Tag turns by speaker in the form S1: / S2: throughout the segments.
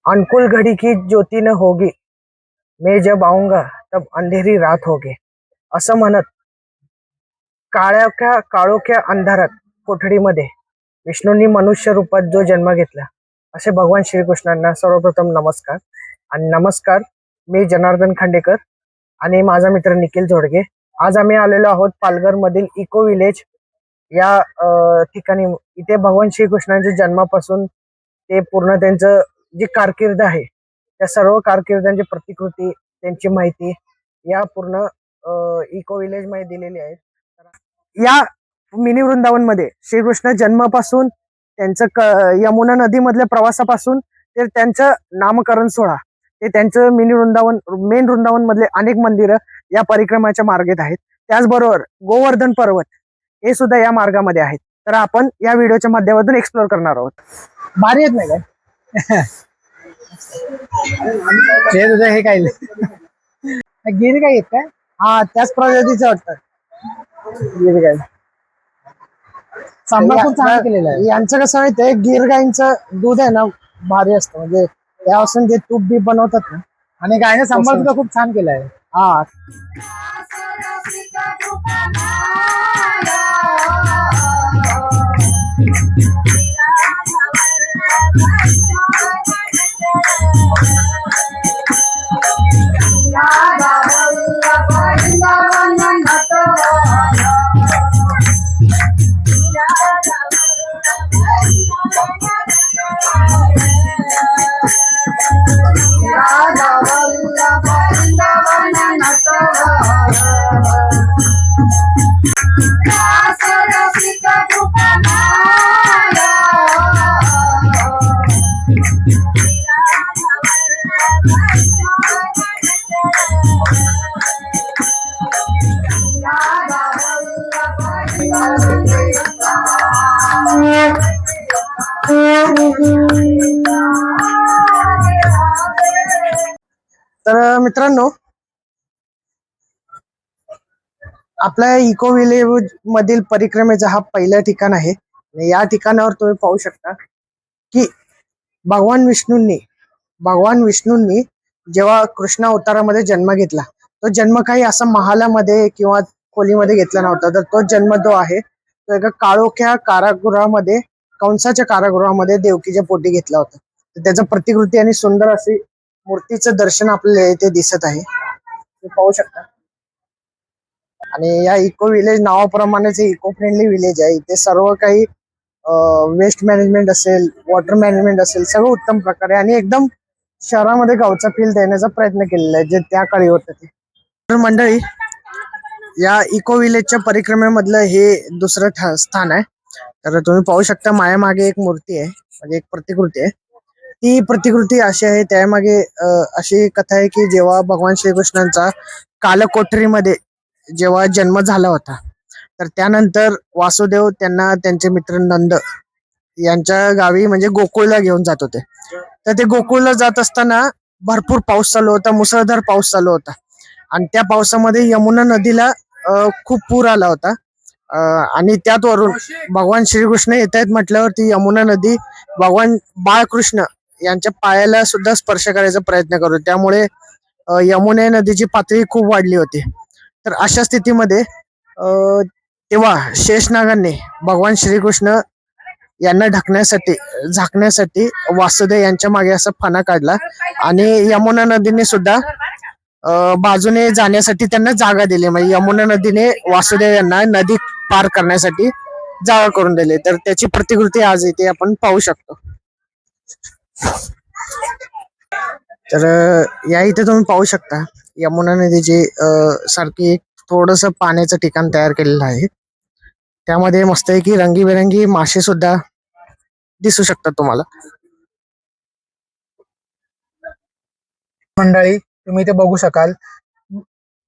S1: अनुकूल घड़ी की ज्योती न होगी, मैं जब आऊंगा तब अंधेरी रात होगी. असं म्हणत काळोख्या अंधारात कोठडीमध्ये विष्णूंनी मनुष्य रूपात जो जन्म घेतला, असे भगवान श्रीकृष्णांना सर्वप्रथम नमस्कार. आणि नमस्कार, मी जनार्दन खांडेकर आणि माझा मित्र निखिल जोडगे. आज आम्ही आलेलो आहोत पालघर मधील इको विलेज या ठिकाणी. इथे भगवान श्रीकृष्णांच्या जन्मापासून ते पूर्ण त्यांचं जी कारकीर्द आहे त्या सर्व कारकिर्दीची प्रतिकृती, त्यांची माहिती या पूर्ण इको विलेज मध्ये दिलेली आहे. या मिनी वृंदावन मध्ये श्रीकृष्ण जन्मापासून त्यांचं यमुना नदी मधल्या प्रवासापासून ते त्यांचं नामकरण सोहळा, ते त्यांचं मिनी वृंदावन, मेन वृंदावन मधले अनेक मंदिरं या परिक्रमाच्या मार्गेत आहेत. त्याचबरोबर गोवर्धन पर्वत हे सुद्धा या मार्गामध्ये आहेत. तर आपण या व्हिडिओच्या माध्यमातून एक्सप्लोर करणार आहोत. भारी येत नाही काय हे तुझं हे काय गिरी काय येत काय? हा, त्याच प्रजातीचं वाटतं गिर गाय. केलेलं आहे. यांचं कसं माहितीये, गिर गायींचं दूध आहे ना भारी असतं, म्हणजे त्यापासून जे तूप बी बनवतात ना. आणि गायने सांभाळ सुद्धा खूप छान केलाय. हा, तर मित्रांनो, आपल्या इको विलेज मधील परिक्रमेचा हा पहिलं ठिकाण आहे. या ठिकाणावर तुम्ही पाहू शकता की भगवान विष्णूंनी जेव्हा कृष्ण अवतारामध्ये जन्म घेतला, तो जन्म काही असा महालामध्ये किंवा खोलीमध्ये घेतला नव्हता. तर तो जन्म जो आहे तो एका काळोख्या कारागृहामध्ये, कंसाच्या कारागृहामध्ये देवकीच्या पोटी घेतला होता. तर त्याचं प्रतिकृती आणि सुंदर अशी मूर्तीचं दर्शन आपल्याला इथे दिसत आहे, ते पाहू शकता. आणि या इको विलेज नावाप्रमाणेच इको फ्रेंडली विलेज आहे. इथे सर्व काही वेस्ट मॅनेजमेंट असेल, वॉटर मॅनेजमेंट असेल, सगळं उत्तम प्रकारे आणि एकदम शहरामध्ये गावचा फील देण्याचा प्रयत्न केलेला आहे, जे त्या काळी होतं ते. तर मंडळी, या इको विलेजच्या परिक्रमेमधलं हे दुसरं स्थान आहे. तर तुम्ही पाहू शकता मागे एक मूर्ती आहे, म्हणजे एक प्रतिकृती आहे. ती प्रतिकृती अशी आहे, त्यामागे अशी कथा आहे की जेव्हा भगवान श्रीकृष्णांचा कालकोठरीमध्ये जेव्हा जन्म झाला होता, तर त्यानंतर वासुदेव त्यांना त्यांचे मित्र नंद यांच्या गावी म्हणजे गोकुळला घेऊन जात होते. तर ते गोकुळला जात असताना भरपूर पाऊस चालू होता, मुसळधार पाऊस चालू होता. आणि त्या पावसामध्ये यमुना नदीला खूप पूर आला होता. आणि त्यात वरून भगवान श्रीकृष्ण येत आहेत म्हटल्यावर ती यमुना नदी भगवान बाळकृष्ण यांच्या पायाला सुद्धा स्पर्श करायचा प्रयत्न करतो. त्यामुळे यमुना नदीची पातळी खूप वाढली होती. तर अशा स्थितीमध्ये तेव्हा शेषनागांनी भगवान श्रीकृष्ण यांना झाकण्यासाठी वासुदेव यांच्या मागे असा फणा काढला आणि यमुना नदीने सुद्धा बाजूने जाण्यासाठी त्यांना जागा दिली. म्हणजे यमुना नदीने वासुदेव यांना नदी पार करण्यासाठी जागा करून दिली. तर त्याची प्रतिकृती आज इथे आपण पाहू शकतो. तर या इथे तुम्ही पाहू शकता यमुना नदीची सारखी थोडस पाण्याचं ठिकाण तयार केलेलं आहे. त्यामध्ये मस्तपैकी रंगीबेरंगी मासे सुद्धा दिसू शकतात तुम्हाला. मंडळी, तुम्ही इथे बघू शकाल,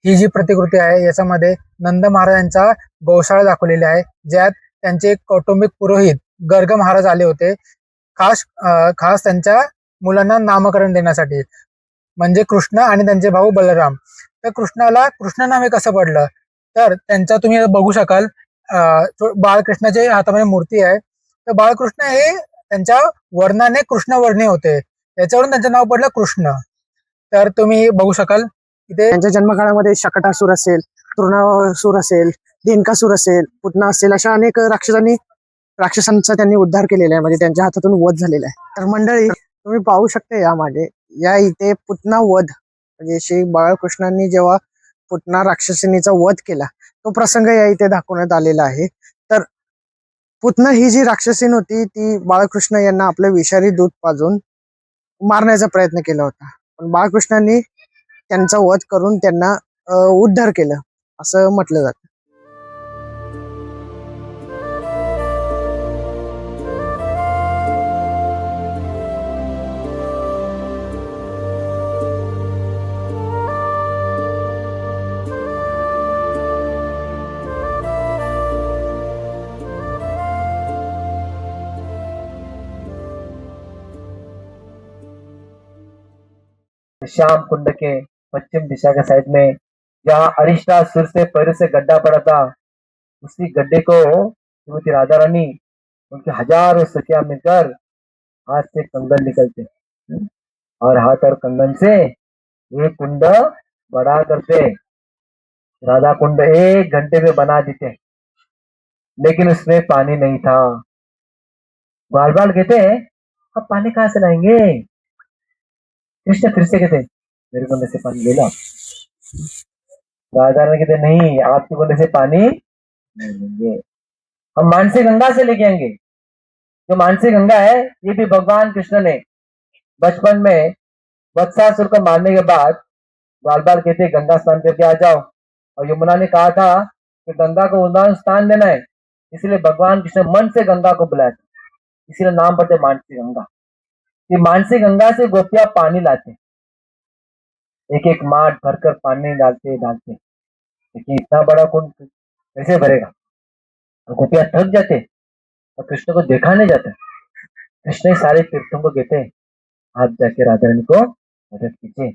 S1: ही जी प्रतिकृती आहे याच्यामध्ये नंद महाराजांचा गौशाळा दाखवलेली आहे, ज्यात त्यांचे कौटुंबिक पुरोहित गर्ग महाराज आले होते, खास त्यांच्या मुलांना नामकरण देण्यासाठी, म्हणजे कृष्ण आणि त्यांचे भाऊ बलराम. तर कृष्णाला कृष्ण नाव हे कसं पडलं, तर त्यांचा तुम्ही बघू शकाल बाळकृष्णाच्या हातामध्ये मूर्ती आहे. तर बाळकृष्ण हे त्यांच्या वर्णाने कृष्णवर्णी होते.
S2: याच्यावरून त्यांचं नाव पडलं कृष्ण. तर तुम्ही बघू शकाल इथे
S1: त्यांच्या जन्मकाळामध्ये शकटासूर असेल, तृणासूर असेल, देणकासूर असेल, पुतना असेल, अशा अनेक राक्षसांचा त्यांनी उद्धार केलेला आहे, म्हणजे त्यांच्या हातातून वध झालेला आहे. तर मंडळी तुम्ही पाहू शकता यामागे या इथे पुतना वध म्हणजे श्री बाळकृष्णांनी जेव्हा पुतना राक्षसिनीचा वध केला तो प्रसंग या इथे दाखवण्यात आलेला आहे. तर पुतना ही जी राक्षसीन होती ती बाळकृष्ण यांना आपलं विषारी दूध पाजून मारण्याचा प्रयत्न केला होता, पण बाळकृष्णांनी त्यांचा वध करून त्यांना उद्धार केलं असं म्हटलं जातं.
S3: श्याम कुंड के पश्चिम दिशा के साइड में जहाँ अरिष्टासुर से पैर से गड्ढा पड़ा था, उसी गड्ढे को श्रीमती राधा रानी उनके हजारों सखियां मिलकर हाथ से कंगन निकलते और हाथ और कंगन से एक कुंड बड़ा करते। राधा कुंड 1 घंटे में बना देते, लेकिन उसमें पानी नहीं था। बाल बाल कहते अब पानी कहाँ से लाएंगे? कृष्ण फिर से कहते मेरे कुंड से पानी ले लो। राधा रानी कहते नहीं, आपके कुंड से पानी नहीं लेंगे, हम मानसी गंगा से लेके आएंगे। जो मानसी गंगा है ये भी भगवान कृष्ण ने बचपन में वत्सासुर को मारने के बाद बाल बाल कहते गंगा स्नान करके आ जाओ, और यमुना ने कहा था कि गंगा को उदान स्थान देना है, इसलिए भगवान कृष्ण मन से गंगा को बुलाया, इसीलिए नाम पड़ते मानसी गंगा। ये मानसी गंगा से गोपियां पानी लाते, एक एक माठ भरकर पानी डालते डालते, लेकिन इतना बड़ा कुंड कैसे भरेगा? और गोपियां थक जाते और कृष्ण को देखा नहीं जाता। कृष्ण ही सारे तीर्थों को कहते आप जाके राधा रानी को मदद कीजिए,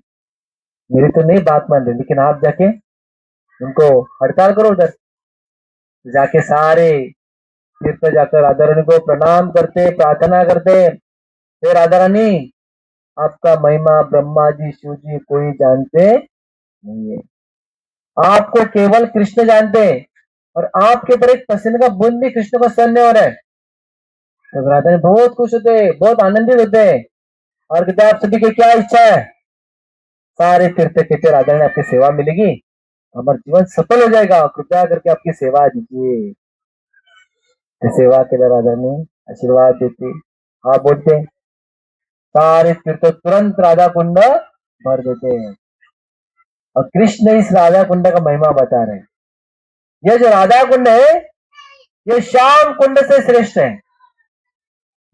S3: मेरी तो नहीं बात मान रही, लेकिन आप जाके उनको हड़ताल करो उधर। जाके सारे तीर्थ जाकर राधा रानी को प्रणाम करते, प्रार्थना करते, हे राधा रानी आपका महिमा ब्रह्मा जी शिव जी कोई जानते नहीं है, आपको केवल कृष्ण जानते हैं, और आपके ऊपर एक पसीने का बूंद भी कृष्ण को सहन नहीं हो रहा है। तो राधा रानी बहुत खुश होते हैं, बहुत आनंदित होते हैं और कहते आप सभी की क्या इच्छा है? सारे तीर्थ कहते राधा रानी आपकी सेवा मिलेगी, हमारा जीवन सफल हो जाएगा, कृपया करके आपकी सेवा दीजिए। सेवा के लिए राधा रानी आशीर्वाद देती, हाँ बोलते, सारे तीर्थ तुरंत राधा कुंड भर देते हैं। और कृष्ण इस राधा कुंड का महिमा बता रहे हैं। यह जो राधा कुंड है ये श्याम कुंड से श्रेष्ठ है।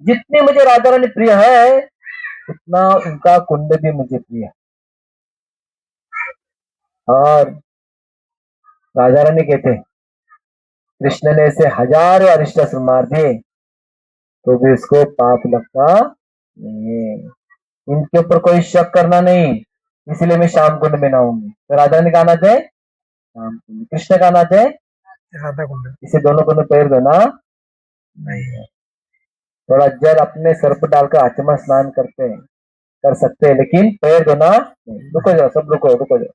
S3: जितनी मुझे राधा रानी प्रिय है उतना उनका कुंड भी मुझे प्रिय है। और राजा रानी कहते कृष्ण ने ऐसे हजारों अरिष्टासुर मार दिए तो भी इसको पाप लगता नहीं, इनके ऊपर कोई शक करना नहीं, इसलिए मैं श्याम कुंड में नहाऊंगी। तो राधा रानी का नाच है श्याम कुंड, कृष्ण का नाच है
S2: राधा कुंड
S3: इसे दोनों को पैर देना
S2: नहीं।
S3: थोड़ा जल अपने सर पर डालकर आचमन स्नान कर सकते हैं, लेकिन पैर धोना नहीं। रुको जाओ, सब रुको रुको जाओ।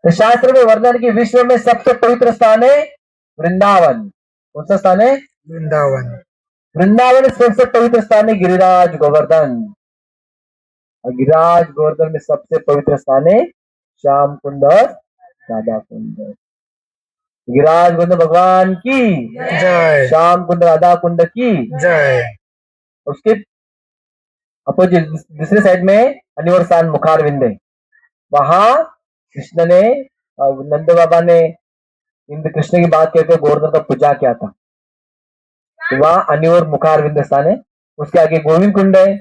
S3: तो शास्त्र में वर्णन की विश्व में सबसे पवित्र स्थान है वृंदावन। कौन सा स्थान है?
S2: वृंदावन।
S3: वृंदावन सबसे पवित्र स्थान है गिरिराज गोवर्धन, और गिरिराज गोवर्धन में सबसे पवित्र स्थान है श्याम कुंड और राधा कुंड। गिरिराज गोवर्धन भगवान की
S2: जय,
S3: श्याम कुंड राधा कुंड की
S2: जय।
S3: उसके अपोजिट दूसरे साइड में अनिवर स्थान मुखारविंद है, वहां कृष्ण ने नंद बाबा ने इंद्र कृष्ण की बात कहकर गोवर्धन का पूजा किया था, तो वहां अनिवर मुखारविंद स्थान है। उसके आगे गोविंद कुंड है,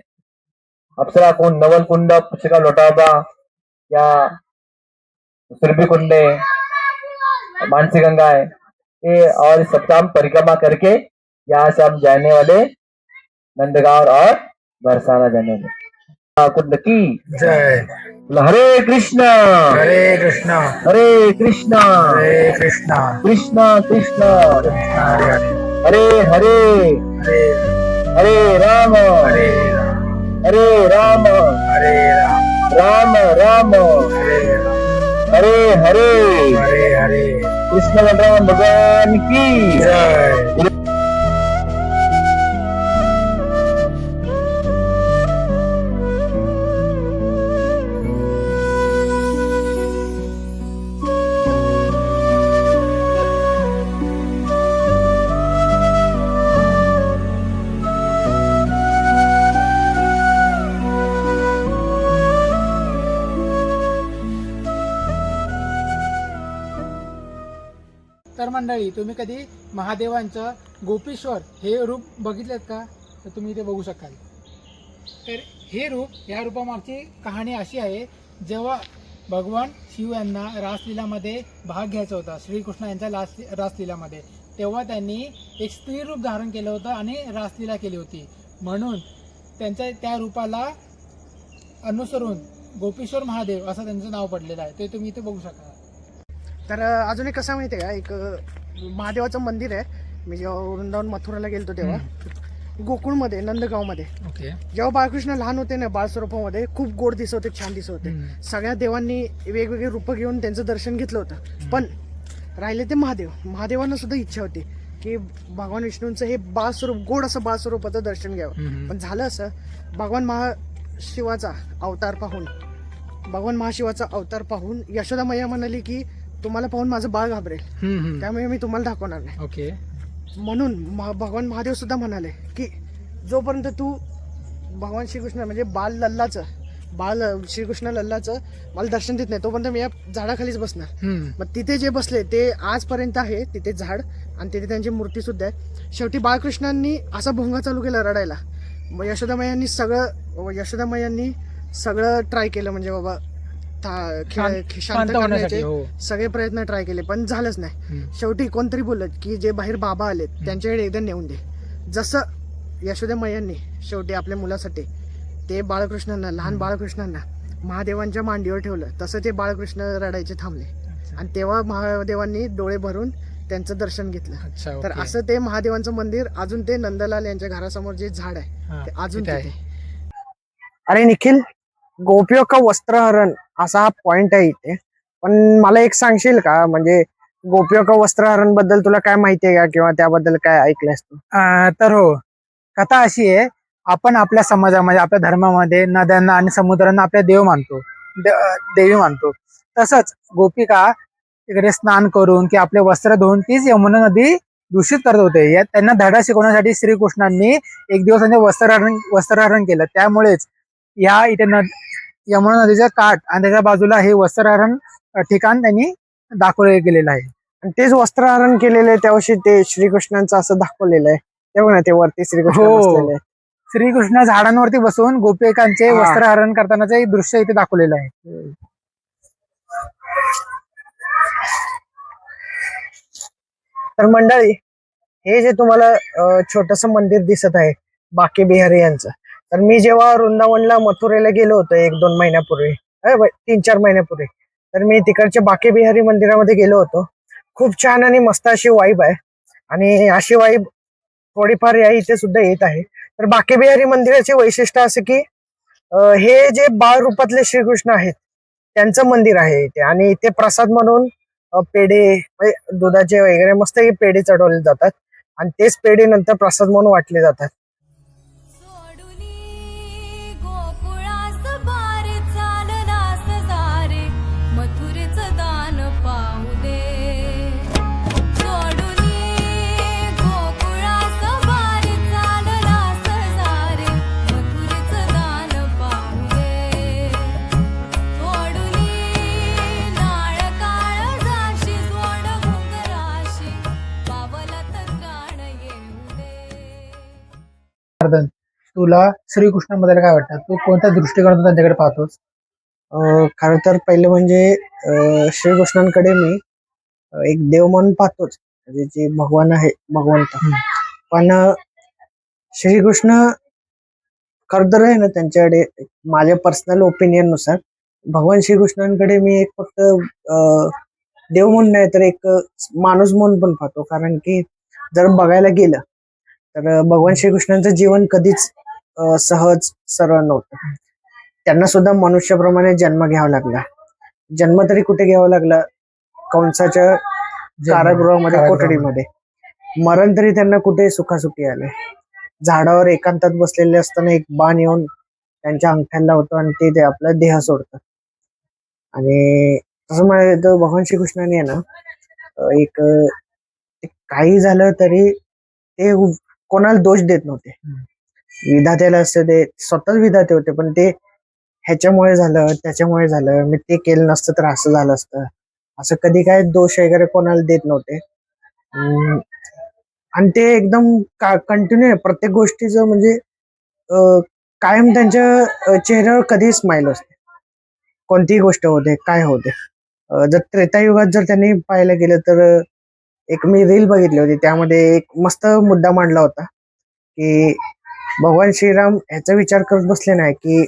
S3: अप्सरा कुंड, नवल कुंड, पुष्कर लोटाबा या सुरभि कुंड है, मानसी गंगा है ये, और इस सप्ताह परिक्रमा करके यहाँ से हम जाने वाले नंदगांव और बरसाना जाने वाले। कुंड की
S2: जय।
S3: हरे कृष्णा
S2: हरे कृष्णा
S3: हरे कृष्णा
S2: हरे कृष्णा
S3: कृष्णा कृष्णा
S2: हरे हरे
S3: हरे हरे
S2: हरे
S3: हरे राम
S2: हरे राम
S3: हरे राम
S2: हरे राम
S3: राम राम
S2: हरे राम
S3: हरे हरे
S2: हरे हरे
S3: कृष्ण बलराम भगवान की
S2: जय. तर मंडळी, तुम्ही कधी महादेवांचं गोपीश्वर हे रूप बघितलेत का? तर तुम्ही इथे बघू शकाल. तर हे रूप, या रूपामागची कहाणी अशी आहे, जेव्हा भगवान शिव यांना रासलीलामध्ये भाग घ्यायचा होता, श्रीकृष्ण यांच्या रासलीलामध्ये, तेव्हा त्यांनी एक स्त्री रूप धारण केलं होतं आणि रासलीला केली होती. म्हणून त्यांच्या त्या रूपाला अनुसरून गोपीश्वर महादेव असं त्यांचं नाव पडलेलं आहे. ते तुम्ही इथे बघू शकाल.
S1: तर अजून एक कसं माहिती आहे का, एक महादेवाचं मंदिर आहे. मी जेव्हा वृंदावन मथुराला गेलतो तेव्हा गोकुळमध्ये, नंदगावमध्ये,
S2: ओके.
S1: जेव्हा बाळकृष्ण लहान होते ना, बाळस्वरूपामध्ये खूप गोड दिसत होते, छान दिसत होते. सगळ्या देवांनी वेगवेगळे रूपं घेऊन त्यांचं दर्शन घेतलं होतं. पण राहिले ते महादेव. महादेवांना सुद्धा इच्छा होती की भगवान विष्णूंचं हे बाळस्वरूप, गोड असं बाळस्वरूपाचं दर्शन घ्यावं. पण झालं असं, भगवान महाशिवाचा अवतार पाहून यशोदा मैया म्हणाली की तुम्हाला पाहून माझं बाळ घाबरेल, त्यामुळे मी तुम्हाला दाखवणार नाही.
S2: ओके.
S1: म्हणून भगवान महादेव सुद्धा म्हणाले की जोपर्यंत तू भगवान श्रीकृष्ण म्हणजे बाळ श्रीकृष्ण लल्लाचं मला दर्शन देत नाही, तोपर्यंत मी या झाडाखालीच बसणार. मग तिथे जे बसले ते आजपर्यंत आहे, तिथे झाड, आणि तिथे त्यांची मूर्ती सुद्धा आहे. शेवटी बाळकृष्णांनी असा भोंगा चालू केला रडायला. मग यशोदा मैयांनी सगळं ट्राय केलं, म्हणजे बाबा शांत करण्याचे सगळे प्रयत्न ट्राय केले, पण झालंच नाही. शेवटी कोणतरी बोलत की जे बाहेर बाबा आलेत त्यांच्याकडे एकदा नेऊन दे. जसं यशोदा मैयांनी शेवटी आपल्या मुलासाठी ते लहान बाळकृष्णांना महादेवांच्या मांडीवर ठेवलं, तसं ते बाळकृष्ण रडायचे थांबले. आणि तेव्हा महादेवांनी डोळे भरून त्यांचं दर्शन घेतलं. तर असं ते महादेवांचं मंदिर अजून ते नंदलाल यांच्या घरासमोर जे झाड आहे ते अजून तिथे. अरे निखिल, गोपियों का वस्त्रहरण असा हा पॉइंट आहे इथे. पण मला एक सांगशील का, म्हणजे गोपियों का वस्त्रहरण बद्दल तुला काय माहिती आहे का, किंवा त्याबद्दल काय ऐकलंस तू?
S2: तर हो, कथा अशी आहे, आपण आपल्या समाजामध्ये, आपल्या धर्मामध्ये नद्यांना आणि समुद्रांना आपल्या देवी मानतो. तसंच गोपिका तिकडे स्नान करून की आपले वस्त्र धुवून तीच यमुना नदी दूषित करत होते. त्यांना धडा शिकवण्यासाठी श्रीकृष्णांनी एक दिवस त्यांचे वस्त्रहरण केलं. त्यामुळेच या इथे यमुना नदीचा काठ आणि त्याच्या बाजूला हे वस्त्रहरण ठिकाण त्यांनी दाखवले गेलेलं आहे.
S1: आणि तेच वस्त्रहरण केलेलं आहे, त्यावर्षी ते श्रीकृष्णांचं असं दाखवलेलं आहे. तेव्हा ना ते वरती श्रीकृष्ण बसलेले आहे.
S2: श्रीकृष्ण झाडांवरती बसून गोपिकांचे वस्त्रहरण करतानाचे एक दृश्य इथे दाखवलेलं आहे.
S1: तर मंडळी, हे जे तुम्हाला छोटस मंदिर दिसत आहे बाके बिहारी यांचं, तर मी जेव्हा वृंदावनला मथुरेला गेलो होतो 1-2 महिन्यापूर्वी, 3-4 महिन्यापूर्वी, तर मी तिकडच्या बाके बिहारी मंदिरामध्ये गेलो होतो. खूप छान आणि मस्त अशी वाईब आहे, आणि अशी वाईब थोडीफार या इथे सुद्धा येत आहे. तर बाके बिहारी मंदिराचे वैशिष्ट्य असं की हे जे बाळ रूपातले श्रीकृष्ण आहेत त्यांचं मंदिर आहे इथे, आणि इथे प्रसाद म्हणून पेढे, दुधाचे वगैरे मस्त हे पेढे चढवले जातात, आणि तेच पेढे नंतर प्रसाद म्हणून वाटले जातात.
S2: तुला श्रीकृष्णाबद्दल काय वाटतं? तू कोणत्या दृष्टिकोनातून त्यांच्याकडे पाहतोस?
S1: खरं तर पहिले म्हणजे श्रीकृष्णांकडे मी एक देव म्हणून पाहतोच, म्हणजे जे भगवान आहे, भगवंत. पण श्रीकृष्ण खरं तर आहे ना, त्यांच्याकडे माझ्या पर्सनल ओपिनियन नुसार भगवान श्रीकृष्णांकडे मी एक फक्त देव म्हणून नाही तर एक माणूस म्हणून पण पाहतो. कारण की जर बघायला गेलं तर भगवान श्रीकृष्णांचं जीवन कधीच सहज सरळ नव्हतं. त्यांना सुद्धा मनुष्याप्रमाणे जन्म घ्यावा लागला. जन्म तरी कुठे घ्यावा लागला? कंसाच्या कारागृहामध्ये, कोठडीमध्ये. मरण तरी त्यांना कुठे सुखासुखी आले. झाडावर एकांतात बसलेले असताना एक बाण येऊन त्यांच्या अंगठ्याला लावतो आणि ते आपला देह सोडतं. आणि तसं म्हणायचं भगवान श्रीकृष्णाने आहे ना, एक काही झालं तरी ते कोणाला दोष देत नव्हते. विधात्याला असं ते स्वतःच विधाते होते, पण ते ह्याच्यामुळे झालं, त्याच्यामुळे झालं, मी ते केलं नसतं तर असं झालं असतं, असं कधी काय दोष वगैरे कोणाला देत नव्हते. आणि ते एकदम कंटिन्यू प्रत्येक गोष्टीचं म्हणजे कायम त्यांच्या चेहऱ्यावर कधी स्माइल असते. कोणतीही गोष्ट होते, काय होते. जर त्रेतायुगात जर त्यांनी पाहायला गेलं तर एक मी रील बघितली होती, त्यामध्ये एक मस्त मुद्दा मांडला होता की भगवान श्रीराम ह्याचा विचार करत बसले नाही की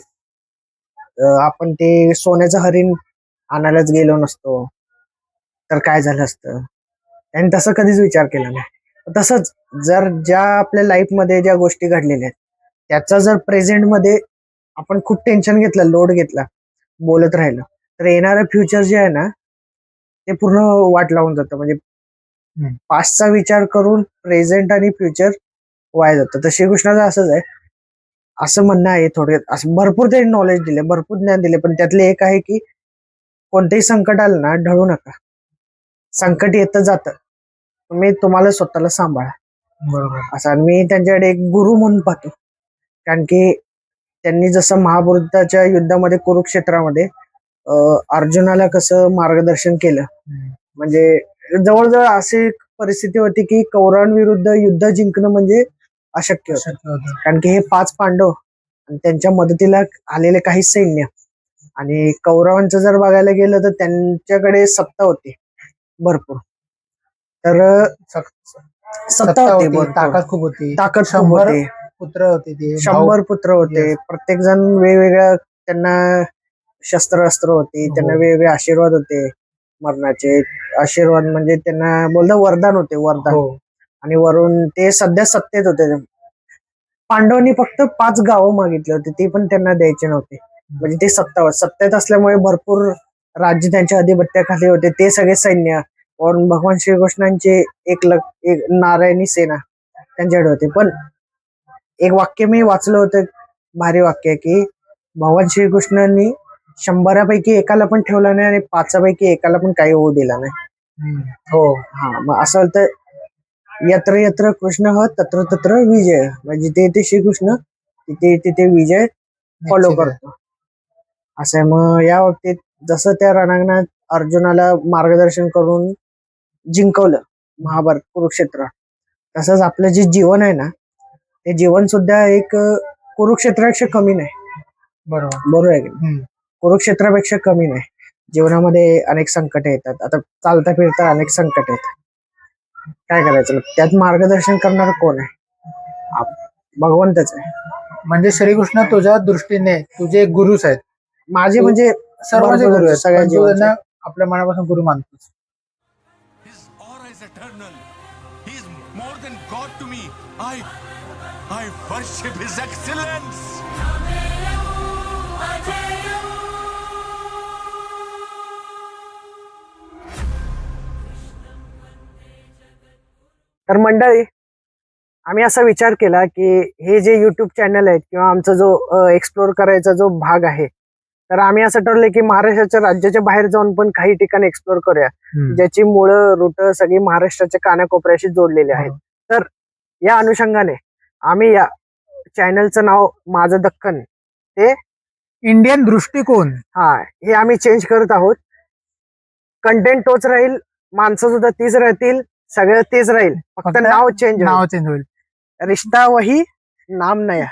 S1: आपण ते सोन्याचं हरिण आणायलाच गेलो नसतो तर काय झालं असतं. त्यांनी तसं कधीच विचार केला नाही. तसंच जर ज्या आपल्या लाईफ मध्ये ज्या गोष्टी घडलेल्या आहेत त्याचा जर प्रेझेंट मध्ये आपण खूप टेन्शन घेतलं, लोड घेतला, बोलत राहिलं, तर येणारं फ्युचर जे आहे ना ते पूर्ण वाट लावून जातं. म्हणजे पास्टचा विचार करून प्रेझेंट आणि फ्युचर वाया जातं. तर श्रीकृष्णाचं असंच आहे, असं म्हणणं आहे. थोडक्यात असं भरपूर ते नॉलेज दिले, भरपूर ज्ञान दिले, पण त्यातले एक आहे की कोणतेही संकट आलं ना ढळू नका. संकट येतं जातं, तुम्ही तुम्हाला स्वतःला सांभाळा.
S2: बरोबर.
S1: असं. आणि मी त्यांच्याकडे एक गुरु म्हणून पाहतो, कारण की त्यांनी जसं महाभारताच्या युद्धामध्ये कुरुक्षेत्रामध्ये अर्जुनाला कसं मार्गदर्शन केलं. म्हणजे जवळजवळ अशी परिस्थिती होती की कौरवांविरुद्ध युद्ध जिंकणं म्हणजे अशक्य होतं. कारण की हे 5 पांडव आणि त्यांच्या मदतीला आलेले काही सैन्य, आणि कौरवांचं जर बघायला गेलं तर त्यांच्याकडे सत्ता होती भरपूर. तर सत्ता होती भरपूर,
S2: ताकद खूप होती,
S1: ताकद खूप
S2: 100
S1: होती,
S2: पुत्र होते, ते
S1: 100 पुत्र होते. प्रत्येक जण वेगवेगळ्या त्यांना शस्त्र होती, त्यांना वेगवेगळे आशीर्वाद होते. मरणाचे आशीर्वाद म्हणजे त्यांना बोलता वरदान होते, वरदान. आणि वरून ते सध्या सत्तेत होते. पांडवांनी फक्त 5 गावं मागितली होती, ती पण त्यांना द्यायचे नव्हते. म्हणजे ते सत्तेत असल्यामुळे भरपूर राज्य त्यांच्या अधिपत्याखाली होते. ते सगळे सैन्य वरून भगवान श्रीकृष्णांचे एक नारायणी सेना त्यांच्याकडे होते. पण एक वाक्य मी वाचलं होतं, भारी वाक्य, की भगवान श्रीकृष्णांनी 100पैकी एकाला पण ठेवला नाही आणि 5पैकी एकाला पण काही होऊ दिला नाही.
S2: हो.
S1: हा, मग असं होतं, यत्र यत्र कृष्ण तत्र तत्र विजय. म्हणजे जिथे जिथे श्रीकृष्ण तिथे तिथे विजय फॉलो करतो, असं आहे. मग या बाबतीत जसं त्या रणांगणात अर्जुनाला मार्गदर्शन करून जिंकवलं महाभारत कुरुक्षेत्र, तसंच आपलं जे जीवन आहे ना ते जीवन सुद्धा एक कुरुक्षेत्रापेक्षा कमी नाही. बरोबर आहे की कुरुक्षेत्रापेक्षा कमी नाही. जीवनामध्ये अनेक संकट येतात, आता चालता फिरता अनेक संकट येतात. काय करायचं? त्यात मार्गदर्शन करणार कोण आहे? भगवंतच आहे.
S2: म्हणजे श्रीकृष्ण तुझ्या दृष्टीने तुझे गुरुच आहेत.
S1: माझे म्हणजे
S2: सर्वांचे गुरु आहेत,
S1: सगळ्या
S2: पण तू
S1: जीवनाचे.
S2: त्यांना आपल्या मनापासून गुरु मानतोस.
S4: His aura is eternal. He is more than God to me. I worship His excellence.
S1: तर मंडळी, आम्ही असा विचार केला की हे जे युट्यूब चॅनल आहेत किंवा आमचा जो एक्सप्लोर करायचा जो भाग आहे, तर आम्ही असं ठरलं की महाराष्ट्राच्या राज्याच्या बाहेर जाऊन पण काही ठिकाणी एक्सप्लोर करूया, ज्याची मुळं रूट सगळी महाराष्ट्राच्या कानाकोपऱ्याशी जोडलेली आहेत. तर या अनुषंगाने आम्ही या चॅनलचं नाव माझं दक्कन ते
S2: इंडियन दृष्टिकोन,
S1: हे आम्ही चेंज करत आहोत. कंटेंट तोच राहील, माणसं सुद्धा तीच राहतील, सगळं तेच राहील, फक्त नाव चेंज
S2: होईल.
S1: रिश्ता वही नाम नया.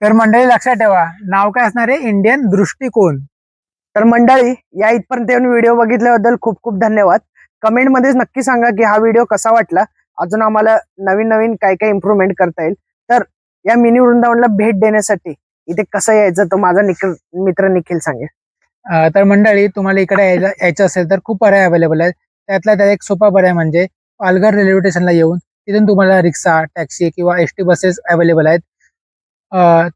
S2: तर मंडळी लक्षात ठेवा, नाव काय असणार आहे? इंडियन दृष्टिकोन.
S1: तर मंडळी, या इथपर्यंत येऊन व्हिडिओ बघितल्याबद्दल खूप खूप धन्यवाद. कमेंटमध्ये नक्की सांगा की हा व्हिडिओ कसा वाटला, अजून आम्हाला नवीन नवीन काय काय इम्प्रूव्हमेंट करता येईल. तर या मिनी वृंदावनला भेट देण्यासाठी इथे कसं यायचं तो माझा मित्र निखिल सांगेल.
S2: तर मंडळी, तुम्हाला इकडे यायचं असेल तर खूप पर्याय अवेलेबल आहेत. त्यातला त्यात एक सोपा पर्याय म्हणजे पालघर रेल्वे स्टेशनला येऊन तिथून तुम्हाला रिक्षा, टॅक्सी किंवा एसटी बसेस अवेलेबल आहेत.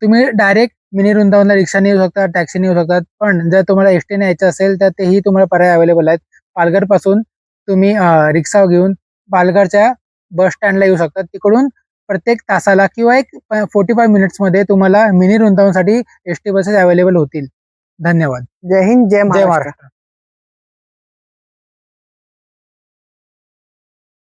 S2: तुम्ही डायरेक्ट मिनी वृंदावनला रिक्षाने येऊ शकता, टॅक्सीने येऊ शकतात. पण जर तुम्हाला एसटीने यायचं असेल तर तेही तुम्हाला पर्याय अवेलेबल आहेत. पालघरपासून तुम्ही रिक्षा घेऊन पालघरच्या बस स्टँडला येऊ शकतात. तिकडून प्रत्येक तासाला किंवा एक 45 मिनिट्समध्ये तुम्हाला मिनी वृंदावनसाठी एसटी बसेस अवेलेबल होतील. धन्यवाद.
S1: जय हिंद, जय
S2: जय
S1: महाराष्ट्र.
S2: महाराष्ट्र.